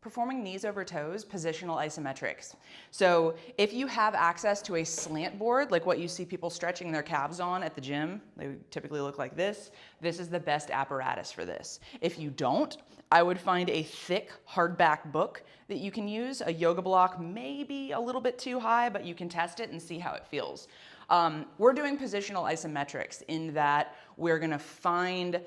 performing knees over toes, positional isometrics. So if you have access to a slant board, like what you see people stretching their calves on at the gym, they typically look like this is the best apparatus for this. If you don't, I would find a thick hardback book that you can use. A yoga block may be a little bit too high, but you can test it and see how it feels. We're doing positional isometrics in that we're gonna find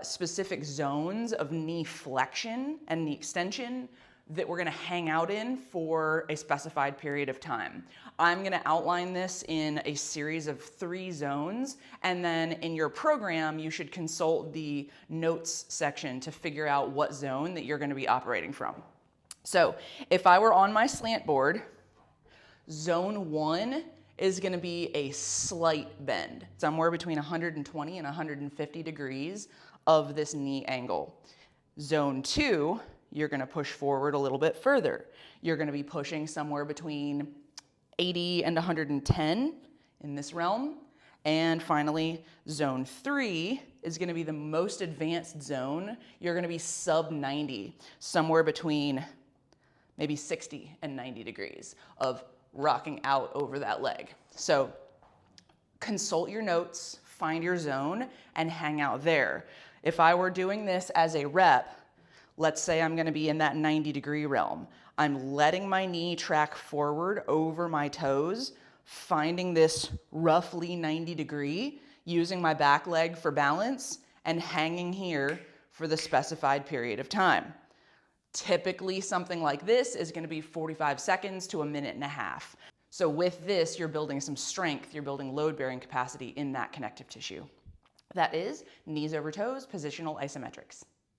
specific zones of knee flexion and knee extension that we're gonna hang out in for a specified period of time. I'm gonna outline this in a series of 3 zones, and then in your program, you should consult the notes section to figure out what zone that you're gonna be operating from. So if I were on my slant board, zone 1 is gonna be a slight bend, somewhere between 120 and 150 degrees of this knee angle. Zone 2, you're gonna push forward a little bit further. You're gonna be pushing somewhere between 80 and 110 in this realm. And finally, zone 3 is gonna be the most advanced zone. You're gonna be sub 90, somewhere between maybe 60 and 90 degrees of rocking out over that leg. So consult your notes, find your zone, and hang out there. If I were doing this as a rep, let's say I'm gonna be in that 90-degree realm. I'm letting my knee track forward over my toes, finding this roughly 90 degree, using my back leg for balance, and hanging here for the specified period of time. Typically, something like this is gonna be 45 seconds to a minute and a half. So with this, you're building some strength, you're building load-bearing capacity in that connective tissue. That is knees over toes, positional isometrics.